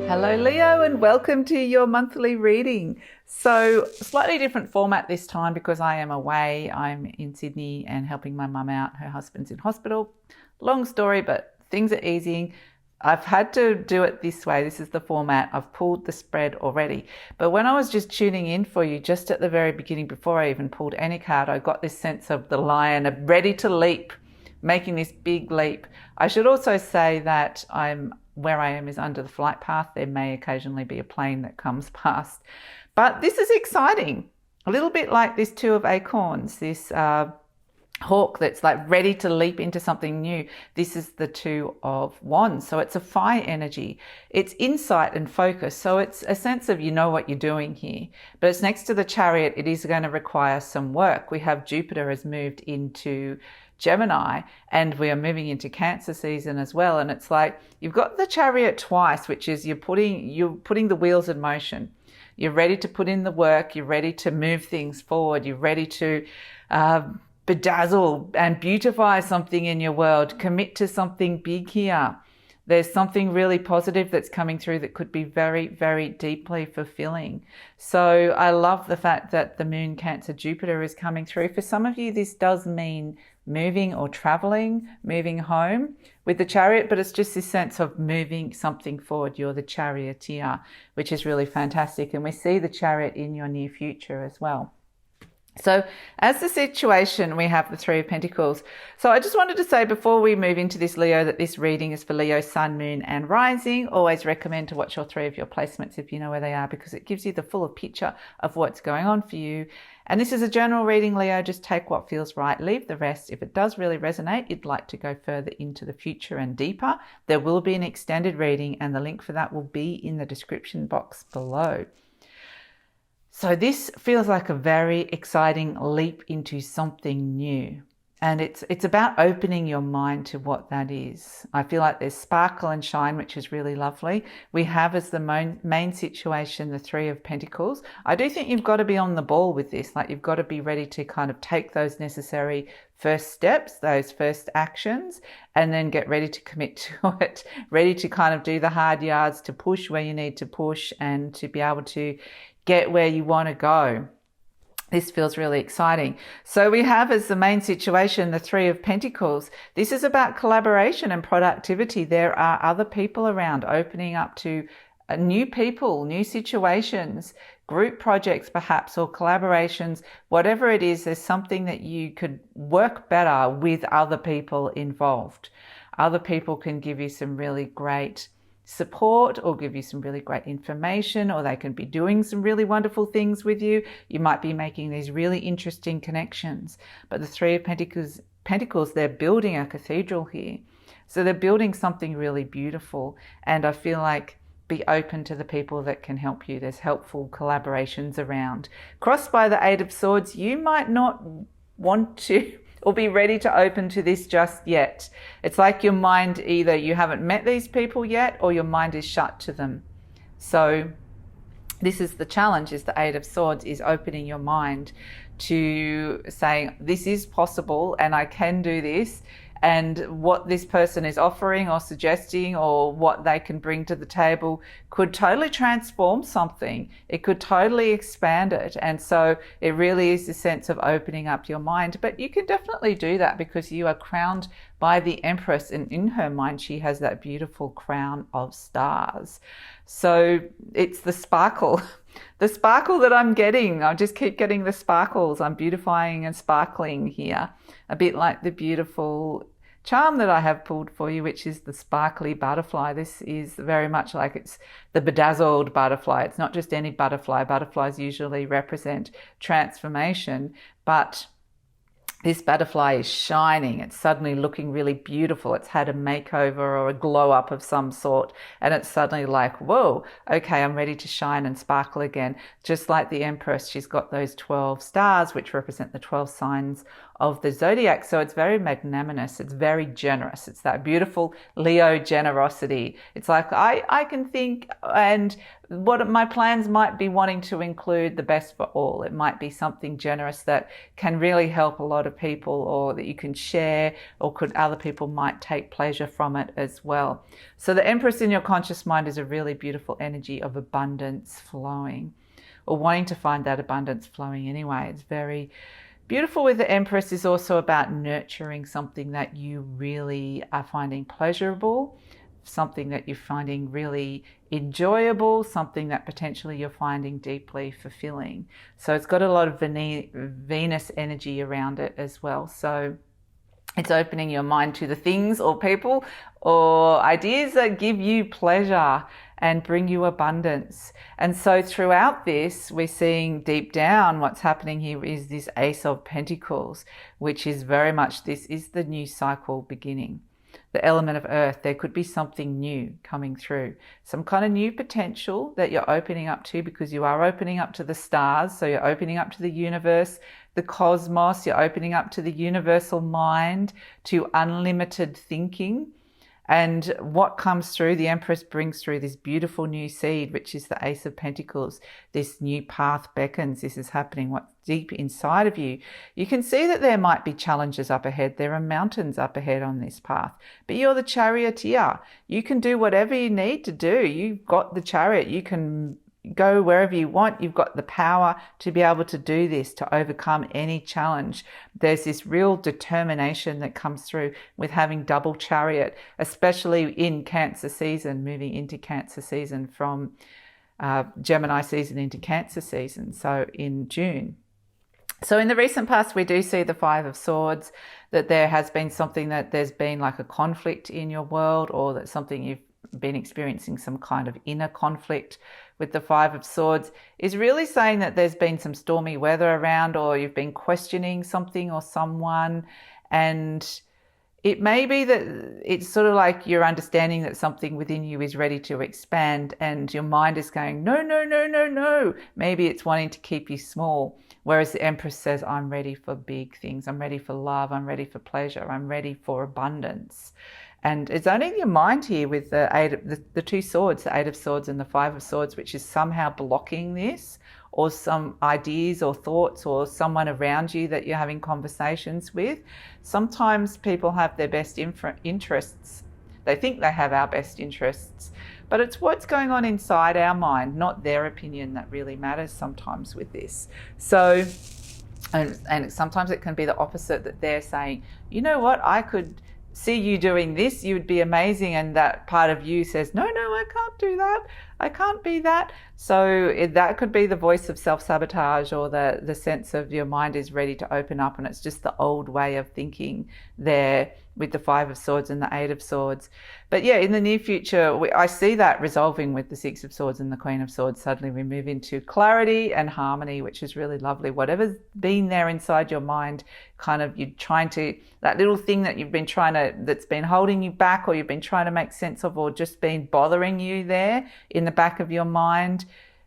Hello Leo, and welcome to your monthly reading. So slightly different format this time because I am away. I'm in Sydney and helping my mum out. Her husband's in hospital. Long story, but things are easing. I've had to do it this way. This is the format. I've pulled the spread already. But when I was just tuning in for you, just at the very beginning, before I even pulled any card, I got this sense of the lion ready to leap, making this big leap. I should also say that where I am is under the flight path. There may occasionally be a plane that comes past. But this is exciting. A little bit like this Two of Acorns, this hawk that's like ready to leap into something new. This is the Two of Wands. So it's a fire energy. It's insight and focus. So it's a sense of you know what you're doing here. But it's next to the Chariot. It is going to require some work. We have Jupiter has moved into Gemini and we are moving into Cancer season as well. And it's like you've got the Chariot twice, which is you're putting the wheels in motion. You're ready to put in the work. You're ready to move things forward. You're ready to bedazzle and beautify something in your world. Commit to something big here. There's something really positive that's coming through that could be very, very deeply fulfilling. So I love the fact that the Moon Cancer Jupiter is coming through. For some of you, this does mean moving or traveling, moving home with the Chariot, but it's just this sense of moving something forward. You're the charioteer, which is really fantastic. And we see the Chariot in your near future as well. So as the situation, we have the Three of Pentacles. So I just wanted to say before we move into this, Leo, that this reading is for Leo, Sun, Moon and Rising. Always recommend to watch all three of your placements if you know where they are, because it gives you the fuller picture of what's going on for you. And this is a general reading, Leo. Just take what feels right, leave the rest. If it does really resonate, you'd like to go further into the future and deeper, there will be an extended reading and the link for that will be in the description box below. So this feels like a very exciting leap into something new. And it's about opening your mind to what that is. I feel like there's sparkle and shine, which is really lovely. We have as the main situation, the Three of Pentacles. I do think you've got to be on the ball with this. Like you've got to be ready to kind of take those necessary first steps, those first actions, and then get ready to commit to it. Ready to kind of do the hard yards, to push where you need to push and to be able to get where you want to go. This feels really exciting. So we have as the main situation, the Three of Pentacles. This is about collaboration and productivity. There are other people around, opening up to new people, new situations, group projects perhaps, or collaborations. Whatever it is, there's something that you could work better with other people involved. Other people can give you some really great support or give you some really great information, or they can be doing some really wonderful things with you. You might be making these really interesting connections. But the Three of Pentacles, they're building a cathedral here. So they're building something really beautiful. And I feel like be open to the people that can help you. There's helpful collaborations around. Crossed by the Eight of Swords, you might not want to or be ready to open to this just yet. It's like your mind, either you haven't met these people yet or your mind is shut to them. So this is the challenge, is the Eight of Swords, is opening your mind to saying this is possible and I can do this, and what this person is offering or suggesting or what they can bring to the table could totally transform something. It could totally expand it. And so it really is a sense of opening up your mind. But you can definitely do that because you are crowned by the Empress, and in her mind she has that beautiful crown of stars. So it's the sparkle. The sparkle that I'm getting, I just keep getting the sparkles. I'm beautifying and sparkling here, a bit like the beautiful charm that I have pulled for you, which is the sparkly butterfly. This is very much like it's the bedazzled butterfly. It's not just any butterfly. Butterflies usually represent transformation, but this butterfly is shining. It's suddenly looking really beautiful. It's had a makeover or a glow up of some sort. And it's suddenly like, whoa, okay, I'm ready to shine and sparkle again. Just like the Empress, she's got those 12 stars, which represent the 12 signs of the zodiac. So it's very magnanimous. It's very generous. It's that beautiful Leo generosity. It's like, I can think, and what my plans might be wanting to include the best for all. It might be something generous that can really help a lot of people, or that you can share, or other people might take pleasure from it as well. So the Empress in your conscious mind is a really beautiful energy of abundance flowing, or wanting to find that abundance flowing anyway. It's very beautiful with the Empress. Is also about nurturing something that you really are finding pleasurable, something that you're finding really enjoyable, something that potentially you're finding deeply fulfilling. So it's got a lot of Venus energy around it as well. So it's opening your mind to the things or people or ideas that give you pleasure and bring you abundance. And so throughout this, we're seeing deep down what's happening here is this Ace of Pentacles, which is very much, this is the new cycle beginning. The element of earth, there could be something new coming through, some kind of new potential that you're opening up to, because you are opening up to the stars. So you're opening up to the universe, the cosmos, you're opening up to the universal mind, to unlimited thinking. And what comes through, the Empress brings through this beautiful new seed, which is the Ace of Pentacles. This new path beckons. This is happening what's deep inside of you. You can see that there might be challenges up ahead. There are mountains up ahead on this path. But you're the charioteer. You can do whatever you need to do. You've got the chariot. You can go wherever you want. You've got the power to be able to do this, to overcome any challenge. There's this real determination that comes through with having double chariot, especially in Cancer season, moving into Cancer season from Gemini season into Cancer season, so in June. So in the recent past, we do see the Five of Swords, that there has been something, that there's been like a conflict in your world, or that something you've been experiencing some kind of inner conflict with the Five of Swords, is really saying that there's been some stormy weather around, or you've been questioning something or someone, and it may be that it's sort of like you're understanding that something within you is ready to expand, and your mind is going, no, no, no, no, no. Maybe it's wanting to keep you small. Whereas the Empress says, I'm ready for big things. I'm ready for love. I'm ready for pleasure. I'm ready for abundance. And it's only your mind here with the two swords, the Eight of Swords and the Five of Swords, which is somehow blocking this, or some ideas or thoughts, or someone around you that you're having conversations with. Sometimes people have their best interests. They think they have our best interests, but it's what's going on inside our mind, not their opinion, that really matters sometimes with this. So, and sometimes it can be the opposite, that they're saying, you know what, I could see you doing this, you would be amazing, and that part of you says, no, I can't do that, I can't be that. So that could be the voice of self-sabotage, or the sense of your mind is ready to open up, and it's just the old way of thinking there with the Five of Swords and the Eight of Swords. But yeah, in the near future, I see that resolving with the Six of Swords and the Queen of Swords. Suddenly we move into clarity and harmony, which is really lovely. Whatever's been there inside your mind, kind of you're trying to, that little thing that you've been trying to, that's been holding you back, or you've been trying to make sense of, or just been bothering you there in the back of your mind,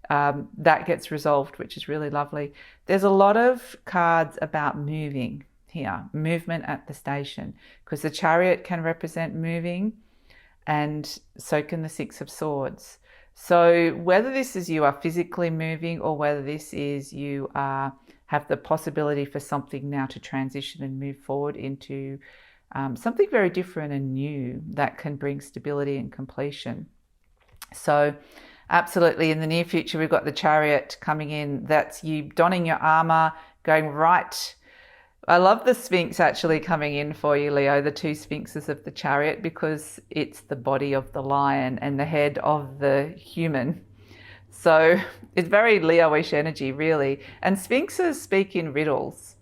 that gets resolved, which is really lovely. There's a lot of cards about moving here, movement at the station, because the Chariot can represent moving, and so can the Six of Swords. So whether this is you are physically moving, or whether this is you have the possibility for something now to transition and move forward into something very different and new that can bring stability and completion. So absolutely, in the near future, we've got the Chariot coming in. That's you donning your armor, going right. I love the Sphinx actually coming in for you, Leo, the two Sphinxes of the Chariot, because it's the body of the lion and the head of the human. So it's very Leo-ish energy, really. And Sphinxes speak in riddles.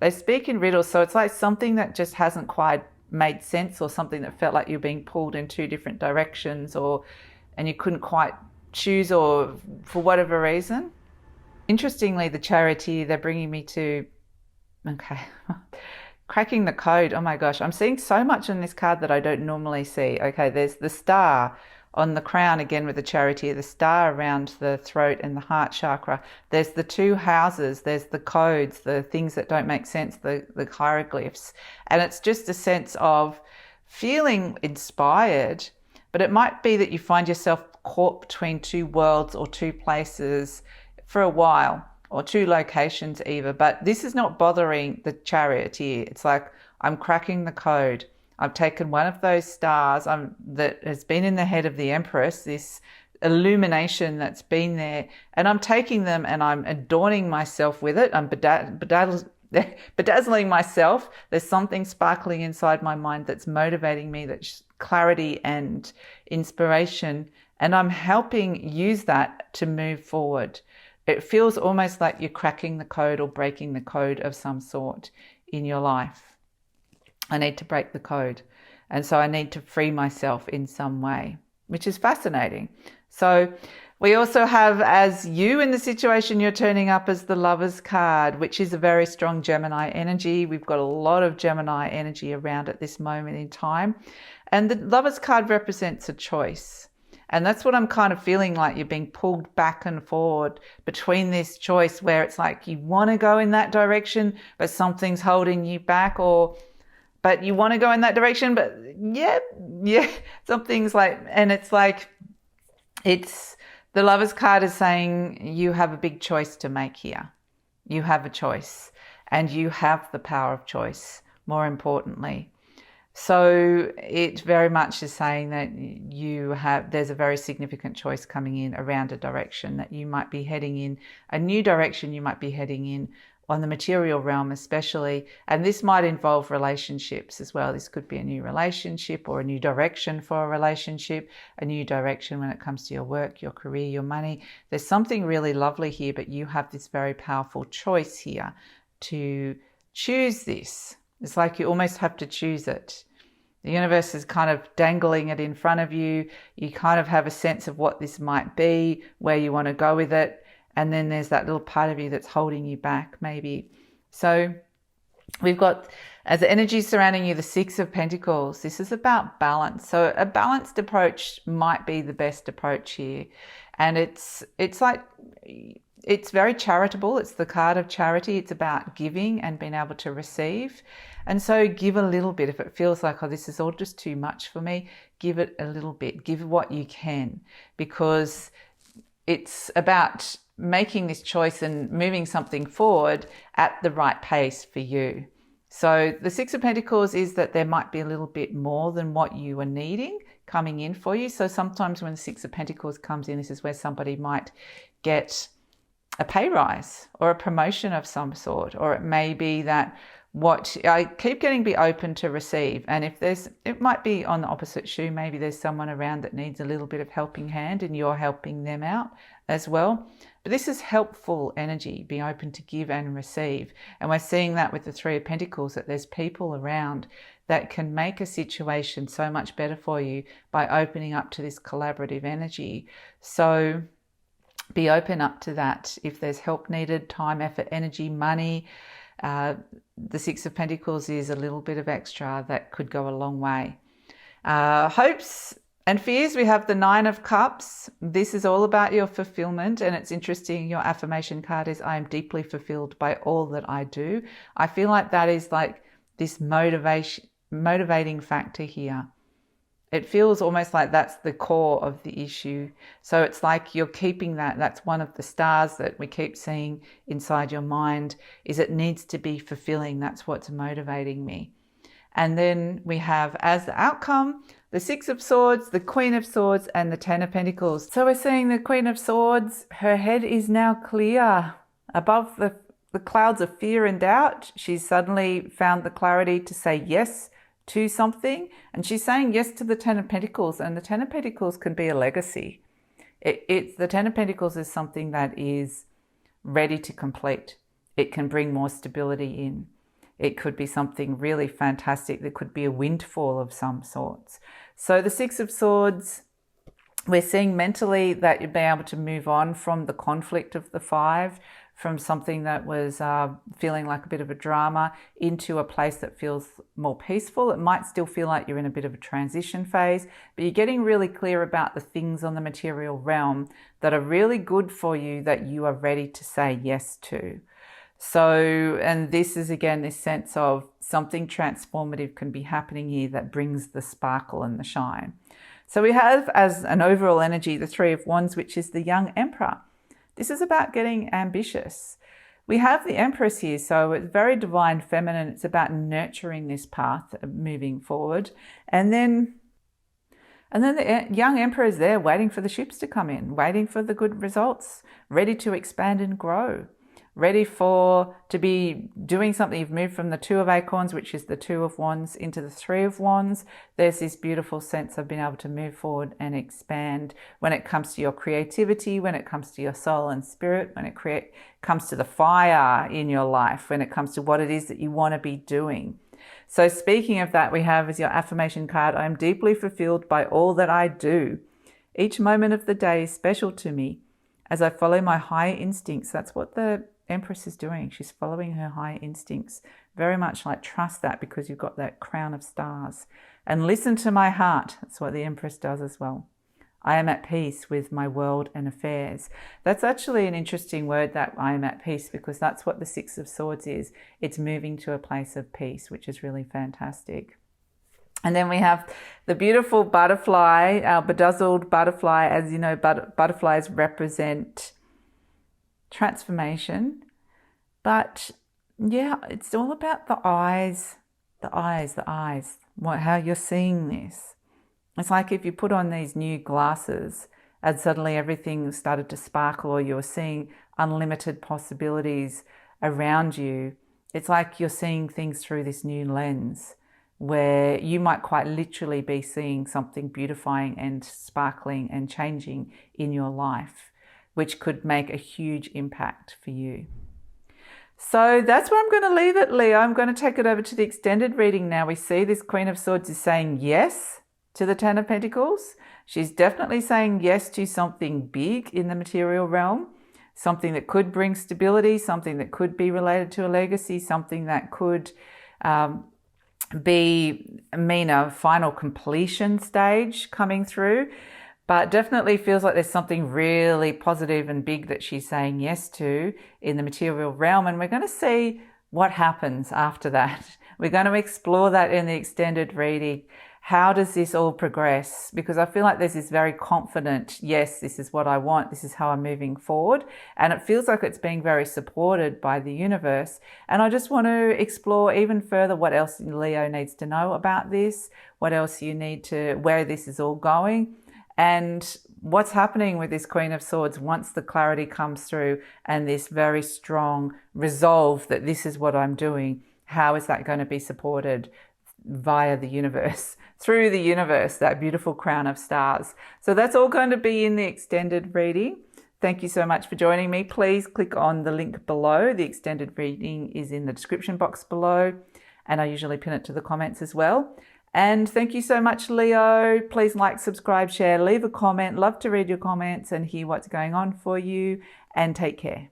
They speak in riddles. So it's like something that just hasn't quite made sense, or something that felt like you're being pulled in two different directions, and you couldn't quite choose, or for whatever reason. Interestingly, the Charioteer, they're bringing me to, okay, cracking the code. Oh my gosh, I'm seeing so much in this card that I don't normally see. Okay, there's the Star, On the crown, again with the Charioteer, the star around the throat and the heart chakra, there's the two houses, there's the codes, the things that don't make sense, the hieroglyphs. And it's just a sense of feeling inspired, but it might be that you find yourself caught between two worlds or two places for a while, or two locations either. But this is not bothering the Charioteer. It's like, I'm cracking the code. I've taken one of those stars that has been in the head of the Empress, this illumination that's been there, and I'm taking them and I'm adorning myself with it. I'm bedazzling myself. There's something sparkling inside my mind that's motivating me, that's clarity and inspiration, and I'm helping use that to move forward. It feels almost like you're cracking the code or breaking the code of some sort in your life. I need to break the code. And so I need to free myself in some way, which is fascinating. So we also have, as you in the situation, you're turning up as the Lover's card, which is a very strong Gemini energy. We've got a lot of Gemini energy around at this moment in time. And the Lover's card represents a choice. And that's what I'm kind of feeling like. You're being pulled back and forward between this choice where it's like you want to go in that direction, but something's holding you back, but you want to go in that direction, but yeah, something's like, and it's like, the Lover's card is saying you have a big choice to make here. You have a choice, and you have the power of choice, more importantly. So it very much is saying that there's a very significant choice coming in around a direction that you might be heading in, a new direction you might be heading in on the material realm especially. And this might involve relationships as well. This could be a new relationship or a new direction for a relationship, a new direction when it comes to your work, your career, your money. There's something really lovely here, but you have this very powerful choice here to choose this. It's like you almost have to choose it. The universe is kind of dangling it in front of you. You kind of have a sense of what this might be, where you want to go with it. And then there's that little part of you that's holding you back, maybe. So we've got, as the energy surrounding you, the Six of Pentacles. This is about balance. So a balanced approach might be the best approach here. And it's like, it's very charitable. It's the card of charity. It's about giving and being able to receive. And so give a little bit. If it feels like, oh, this is all just too much for me, give it a little bit. Give what you can, because it's about making this choice and moving something forward at the right pace for you. So the Six of Pentacles is that there might be a little bit more than what you are needing coming in for you. So sometimes when the Six of Pentacles comes in, this is where somebody might get a pay rise or a promotion of some sort, or it may be that what I keep getting, be open to receive. And if it might be on the opposite shoe, maybe there's someone around that needs a little bit of helping hand and you're helping them out as well. But this is helpful energy, be open to give and receive. And we're seeing that with the Three of Pentacles, that there's people around that can make a situation so much better for you by opening up to this collaborative energy. So be open up to that. If there's help needed, time, effort, energy, money, the Six of Pentacles is a little bit of extra that could go a long way. Hopes and fears, we have the Nine of Cups. This is all about your fulfillment, and it's interesting. Your affirmation card is, I am deeply fulfilled by all that I do. I feel like that is like this motivating factor here. It feels almost like that's the core of the issue. So it's like you're keeping that. That's one of the stars that we keep seeing inside your mind, is it needs to be fulfilling. That's what's motivating me. And then we have, as the outcome, the Six of Swords, the Queen of Swords, and the Ten of Pentacles. So we're seeing the Queen of Swords, her head is now clear above the clouds of fear and doubt. She's suddenly found the clarity to say yes to something, and she's saying yes to the Ten of Pentacles. And the Ten of Pentacles can be a legacy. The Ten of Pentacles is something that is ready to complete. It can bring more stability in. It could be something really fantastic. There could be a windfall of some sorts. So the Six of Swords, we're seeing mentally that you'll be able to move on from the conflict of the Five. from something that was feeling like a bit of a drama into a place that feels more peaceful. It might still feel like you're in a bit of a transition phase, but you're getting really clear about the things on the material realm that are really good for you that you are ready to say yes to. So, and this is again this sense of something transformative can be happening here that brings the sparkle and the shine. So we have as an overall energy the Three of Wands, which is the young Emperor. This is about getting ambitious. We have the Empress here, so it's very divine feminine. It's about nurturing this path, moving forward. And then the young Emperor is there waiting for the ships to come in, waiting for the good results, ready to expand and grow, ready to be doing something. You've moved from the Two of Acorns, which is the Two of Wands, into the Three of Wands. There's this beautiful sense of being able to move forward and expand when it comes to your creativity, when it comes to your soul and spirit, when it comes to the fire in your life, when it comes to what it is that you want to be doing. So speaking of that, we have as your affirmation card, I am deeply fulfilled by all that I do. Each moment of the day is special to me as I follow my higher instincts. That's what the Empress is doing. She's following her higher instincts. Very much like trust that, because you've got that crown of stars. And listen to my heart. That's what the Empress does as well. I am at peace with my world and affairs. That's actually an interesting word, that I am at peace, because that's what the Six of Swords is. It's moving to a place of peace, which is really fantastic. And then we have the beautiful butterfly, our bedazzled butterfly. As you know, butterflies represent transformation, but yeah, it's all about the eyes, how you're seeing this. It's like if you put on these new glasses and suddenly everything started to sparkle, or you're seeing unlimited possibilities around you. It's like you're seeing things through this new lens, where you might quite literally be seeing something beautifying and sparkling and changing in your life, which could make a huge impact for you. So that's where I'm going to leave it, Leo. I'm going to take it over to the extended reading now. We see this Queen of Swords is saying yes to the Ten of Pentacles. She's definitely saying yes to something big in the material realm, something that could bring stability, something that could be related to a legacy, something that could mean a final completion stage coming through. But definitely feels like there's something really positive and big that she's saying yes to in the material realm. And we're going to see what happens after that. We're going to explore that in the extended reading. How does this all progress? Because I feel like there's this very confident, yes, this is what I want. This is how I'm moving forward. And it feels like it's being very supported by the universe. And I just want to explore even further what else Leo needs to know about this, what else you need to, where this is all going. And what's happening with this Queen of Swords once the clarity comes through and this very strong resolve that this is what I'm doing, how is that going to be supported via the universe, through the universe, that beautiful crown of stars? So that's all going to be in the extended reading. Thank you so much for joining me. Please click on the link below. The extended reading is in the description box below, and I usually pin it to the comments as well. And thank you so much, Leo. Please like, subscribe, share, leave a comment. Love to read your comments and hear what's going on for you. And take care.